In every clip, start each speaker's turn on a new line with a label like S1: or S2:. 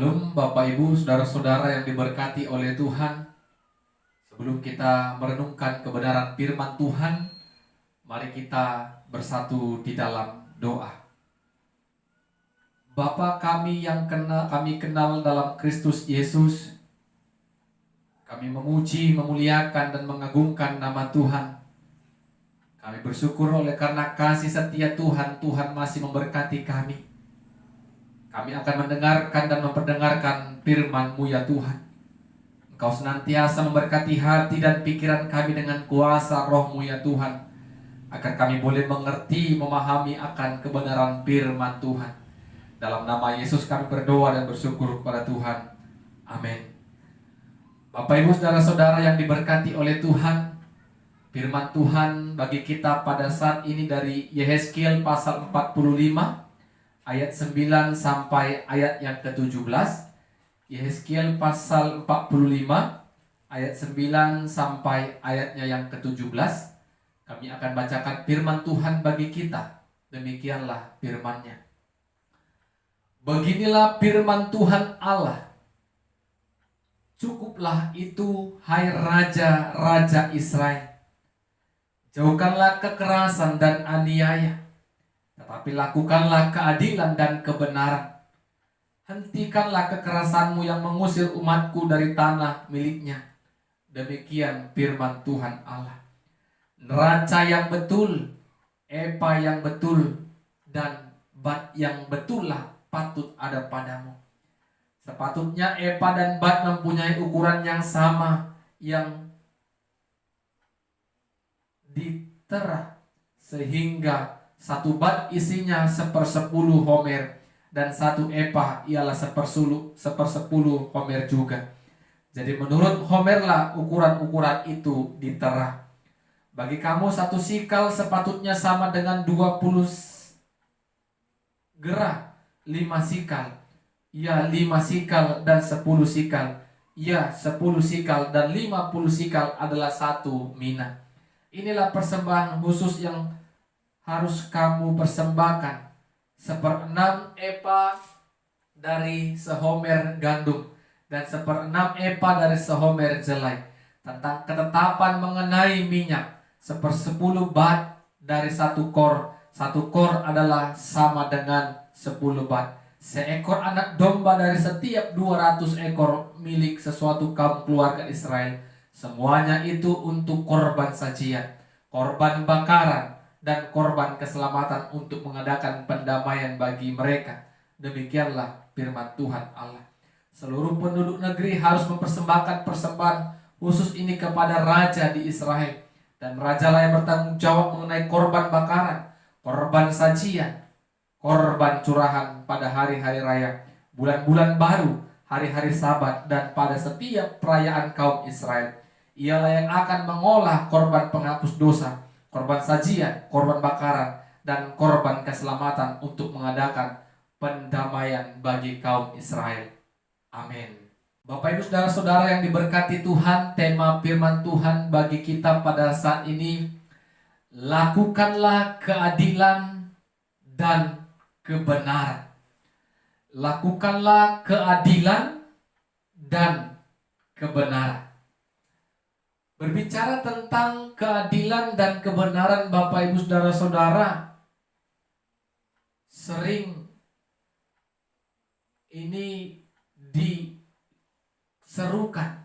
S1: Shalom Bapak Ibu, Saudara-saudara yang diberkati oleh Tuhan. Sebelum kita merenungkan kebenaran firman Tuhan, mari kita bersatu di dalam doa. Bapa kami yang kami kenal dalam Kristus Yesus, kami memuji, memuliakan dan mengagungkan nama Tuhan. Kami bersyukur oleh karena kasih setia Tuhan, Tuhan masih memberkati kami. Kami akan mendengarkan dan memperdengarkan firman-Mu ya Tuhan. Engkau senantiasa memberkati hati dan pikiran kami dengan kuasa Roh-Mu ya Tuhan, agar kami boleh mengerti, memahami akan kebenaran firman Tuhan. Dalam nama Yesus kami berdoa dan bersyukur kepada Tuhan. Amin. Bapak Ibu saudara-saudara yang diberkati oleh Tuhan, firman Tuhan bagi kita pada saat ini dari Yehezkiel pasal 45 ayat 9 sampai ayat yang ke-17. Yehezkiel pasal 45 ayat 9 sampai ayatnya yang ke-17. Kami akan bacakan firman Tuhan bagi kita. Demikianlah firman-Nya. Beginilah firman Tuhan Allah. Cukuplah itu, hai raja-raja Israel. Jauhkanlah kekerasan dan aniaya, tetapi lakukanlah keadilan dan kebenaran. Hentikanlah kekerasanmu yang mengusir umatku dari tanah miliknya. Demikian firman Tuhan Allah. Neraca yang betul, epa yang betul, dan bat yang betullah patut ada padamu. Sepatutnya epa dan bat mempunyai ukuran yang sama, yang ditera, sehingga satu bat isinya 1/10 homer, dan satu epa ialah 1/10 homer juga. Jadi menurut homerlah ukuran-ukuran itu ditera. Bagi kamu 1 sikal sepatutnya sama dengan 20 gerah, 5 sikal, ya 5 sikal dan 10 sikal, ya 10 sikal dan 50 sikal adalah 1 mina. Inilah persembahan khusus yang harus kamu persembahkan: 1/6 epa dari sehomer gandum dan 1/6 epa dari sehomer jelai. Tentang ketetapan mengenai minyak, 1/10 bat dari 1 kor. 1 kor adalah sama dengan 10 bat. Seekor anak domba dari setiap 200 ekor milik sesuatu kaum keluarga Israel. Semuanya itu untuk korban sajian, korban bakaran, dan korban keselamatan untuk mengadakan pendamaian bagi mereka. Demikianlah firman Tuhan Allah. Seluruh penduduk negeri harus mempersembahkan persembahan khusus ini kepada raja di Israel, dan rajalah yang bertanggung jawab mengenai korban bakaran, korban sajian, korban curahan pada hari-hari raya, bulan-bulan baru, hari-hari Sabat, dan pada setiap perayaan kaum Israel. Ialah yang akan mengolah korban penghapus dosa, korban sajian, korban bakaran, dan korban keselamatan untuk mengadakan pendamaian bagi kaum Israel. Amin. Bapak Ibu saudara-saudara yang diberkati Tuhan, tema firman Tuhan bagi kita pada saat ini: lakukanlah keadilan dan kebenaran. Lakukanlah keadilan dan kebenaran. Berbicara tentang keadilan dan kebenaran, Bapak Ibu saudara-saudara, sering ini diserukan,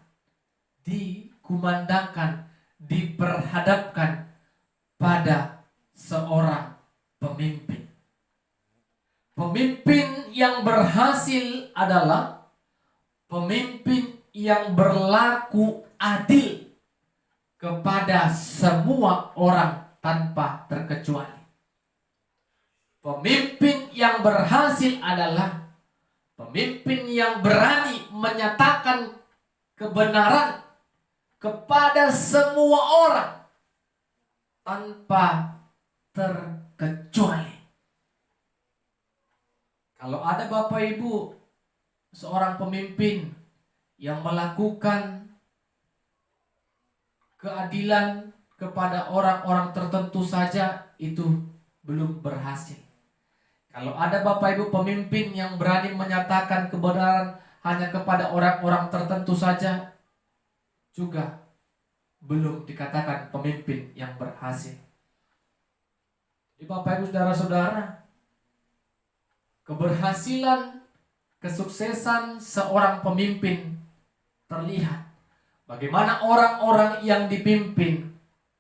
S1: dikumandangkan, diperhadapkan pada seorang pemimpin. Pemimpin yang berhasil adalah pemimpin yang berlaku adil kepada semua orang tanpa terkecuali. Pemimpin yang berhasil adalah pemimpin yang berani menyatakan kebenaran kepada semua orang tanpa terkecuali. Kalau ada Bapak Ibu seorang pemimpin yang melakukan keadilan kepada orang-orang tertentu saja, itu belum berhasil. Kalau ada Bapak Ibu pemimpin yang berani menyatakan kebenaran hanya kepada orang-orang tertentu saja, juga belum dikatakan pemimpin yang berhasil. Bapak Ibu saudara-saudara, keberhasilan, kesuksesan seorang pemimpin terlihat bagaimana orang-orang yang dipimpin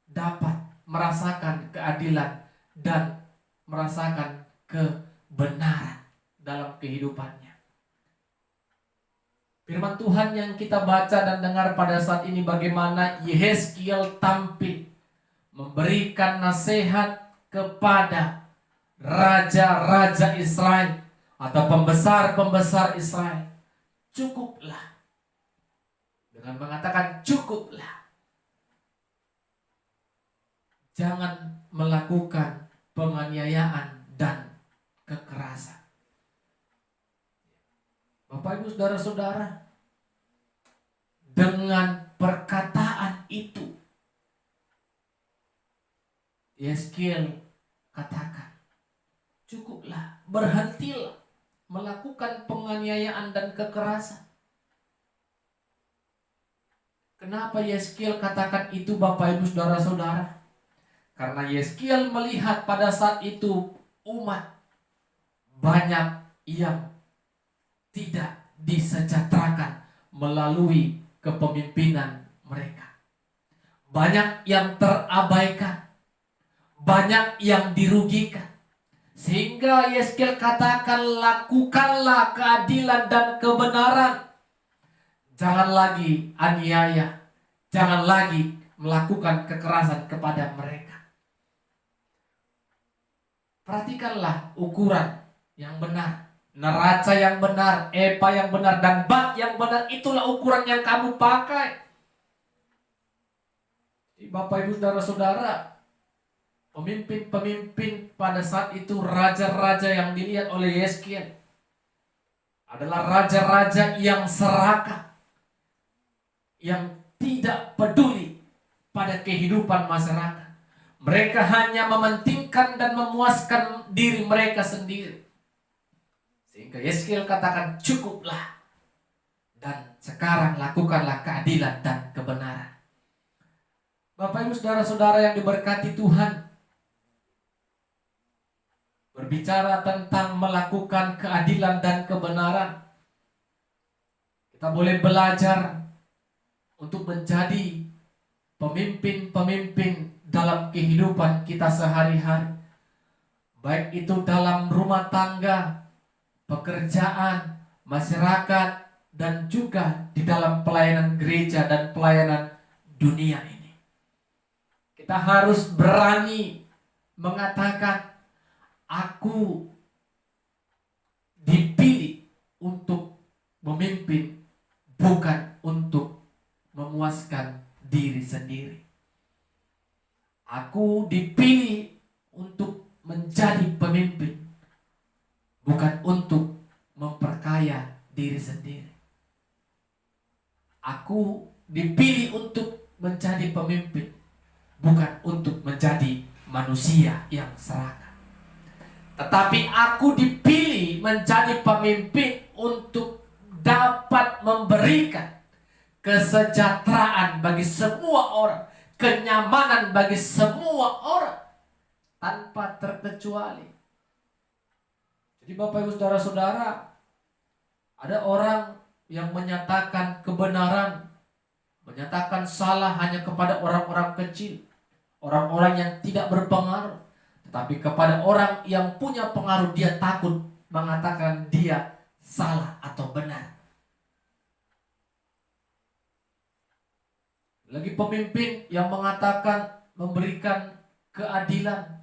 S1: dapat merasakan keadilan dan merasakan kebenaran dalam kehidupannya. Firman Tuhan yang kita baca dan dengar pada saat ini bagaimana Yehezkiel tampil memberikan nasihat kepada raja-raja Israel atau pembesar-pembesar Israel. Cukuplah. Dengan mengatakan cukuplah. Jangan melakukan penganiayaan dan kekerasan. Bapak Ibu saudara-saudara, dengan perkataan itu Yehezkiel katakan, cukuplah, berhentilah melakukan penganiayaan dan kekerasan. Kenapa Yehezkiel katakan itu Bapak Ibu saudara-saudara? Karena Yehezkiel melihat pada saat itu umat banyak yang tidak disejahterakan melalui kepemimpinan mereka. Banyak yang terabaikan, banyak yang dirugikan. Sehingga Yehezkiel katakan, lakukanlah keadilan dan kebenaran. Jangan lagi aniaya, jangan lagi melakukan kekerasan kepada mereka. Perhatikanlah ukuran yang benar. Neraca yang benar, epa yang benar, dan bak yang benar, itulah ukuran yang kamu pakai. Bapak Ibu saudara-saudara, pemimpin-pemimpin pada saat itu, raja-raja yang dilihat oleh Yehezkiel adalah raja-raja yang serakah, yang tidak peduli pada kehidupan masyarakat. Mereka hanya mementingkan dan memuaskan diri mereka sendiri. Sehingga Yehezkiel katakan cukuplah, dan sekarang lakukanlah keadilan dan kebenaran. Bapak Ibu saudara-saudara yang diberkati Tuhan, berbicara tentang melakukan keadilan dan kebenaran, kita boleh belajar untuk menjadi pemimpin-pemimpin dalam kehidupan kita sehari-hari, baik itu dalam rumah tangga, pekerjaan, masyarakat, dan juga di dalam pelayanan gereja dan pelayanan dunia ini. Kita harus berani mengatakan, aku dipilih untuk memimpin, bukan untuk memuaskan diri sendiri. Aku dipilih untuk menjadi pemimpin, bukan untuk memperkaya diri sendiri. Aku dipilih untuk menjadi pemimpin, bukan untuk menjadi manusia yang serakah. Tetapi aku dipilih menjadi pemimpin untuk dapat memberikan kesejahteraan bagi semua orang, kenyamanan bagi semua orang, tanpa terkecuali. Jadi Bapak Ibu saudara-saudara, ada orang yang menyatakan kebenaran, menyatakan salah hanya kepada orang-orang kecil, orang-orang yang tidak berpengaruh. Tetapi kepada orang yang punya pengaruh, dia takut mengatakan dia salah atau benar. Lagi pemimpin yang mengatakan memberikan keadilan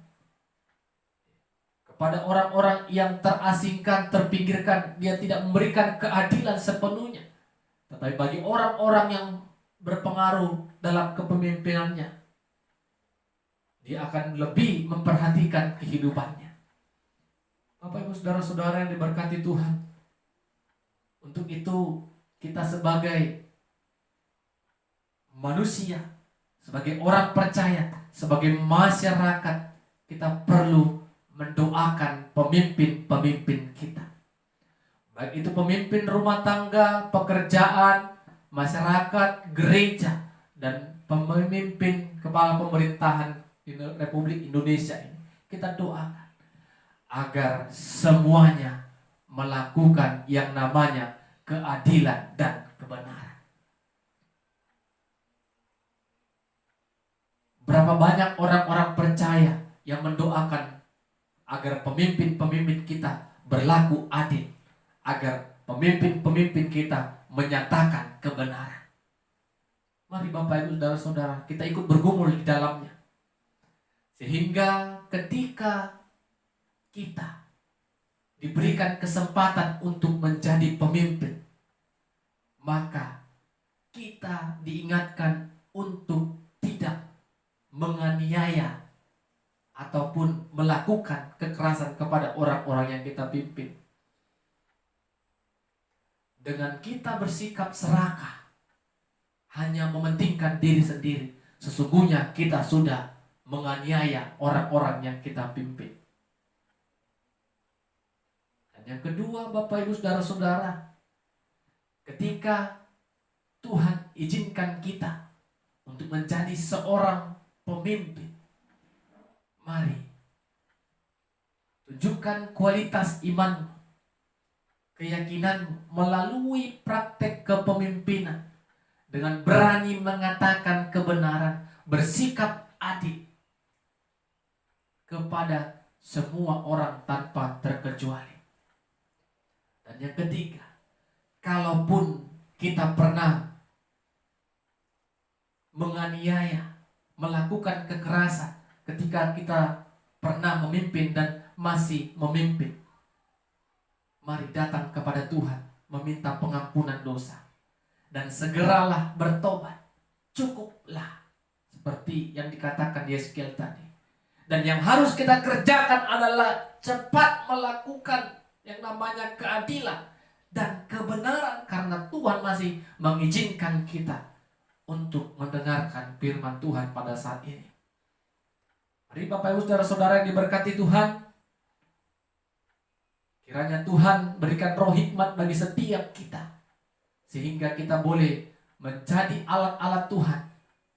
S1: kepada orang-orang yang terasingkan, terpinggirkan, dia tidak memberikan keadilan sepenuhnya. Tetapi bagi orang-orang yang berpengaruh dalam kepemimpinannya, dia akan lebih memperhatikan kehidupannya. Bapak Ibu saudara-saudara yang diberkati Tuhan, untuk itu kita sebagai manusia, sebagai orang percaya, sebagai masyarakat, kita perlu mendoakan pemimpin-pemimpin kita. Baik itu pemimpin rumah tangga, pekerjaan, masyarakat, gereja, dan pemimpin kepala pemerintahan di Republik Indonesia ini. Kita doakan agar semuanya melakukan yang namanya keadilan dan kebenaran. Berapa banyak orang-orang percaya yang mendoakan agar pemimpin-pemimpin kita berlaku adil, agar pemimpin-pemimpin kita menyatakan kebenaran. Mari Bapak Ibu Saudara-saudara, kita ikut bergumul di dalamnya. Sehingga ketika kita diberikan kesempatan untuk menjadi pemimpin, maka kita diingatkan untuk tidak menganiaya ataupun melakukan kekerasan kepada orang-orang yang kita pimpin. Dengan kita bersikap serakah, hanya mementingkan diri sendiri, sesungguhnya kita sudah menganiaya orang-orang yang kita pimpin. Dan yang kedua, Bapak Ibu Saudara-saudara, ketika Tuhan izinkan kita untuk menjadi seorang pemimpin, mari tunjukkan kualitas iman, keyakinan melalui praktek kepemimpinan dengan berani mengatakan kebenaran, bersikap adil kepada semua orang tanpa terkecuali. Dan yang ketiga, kalaupun kita pernah menganiaya, melakukan kekerasan ketika kita pernah memimpin dan masih memimpin, mari datang kepada Tuhan meminta pengampunan dosa dan segeralah bertobat. Cukuplah seperti yang dikatakan Yeskiel tadi. Dan yang harus kita kerjakan adalah cepat melakukan yang namanya keadilan dan kebenaran, karena Tuhan masih mengizinkan kita untuk mendengarkan firman Tuhan pada saat ini. Mari Bapak Ibu Saudara-saudara yang diberkati Tuhan, kiranya Tuhan berikan roh hikmat bagi setiap kita, sehingga kita boleh menjadi alat-alat Tuhan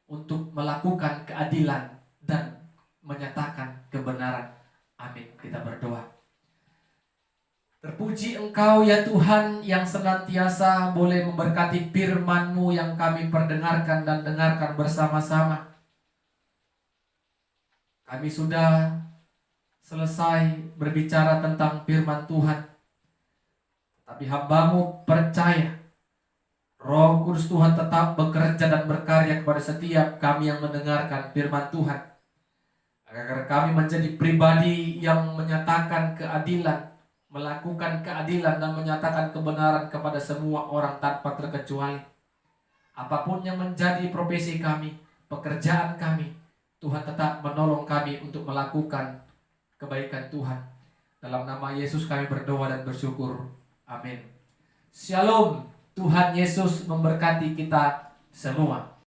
S1: untuk melakukan keadilan dan menyatakan kebenaran. Amin. Kita berdoa. Terpuji Engkau ya Tuhan, yang senantiasa boleh memberkati firman-Mu yang kami perdengarkan dan dengarkan bersama-sama. Kami sudah selesai berbicara tentang firman Tuhan, tapi hamba-Mu percaya Roh Kudus Tuhan tetap bekerja dan berkarya kepada setiap kami yang mendengarkan firman Tuhan, agar kami menjadi pribadi yang menyatakan keadilan, melakukan keadilan dan menyatakan kebenaran kepada semua orang tanpa terkecuali. Apapun yang menjadi profesi kami, pekerjaan kami, Tuhan tetap menolong kami untuk melakukan kebaikan Tuhan. Dalam nama Yesus kami berdoa dan bersyukur. Amin. Shalom. Tuhan Yesus memberkati kita semua.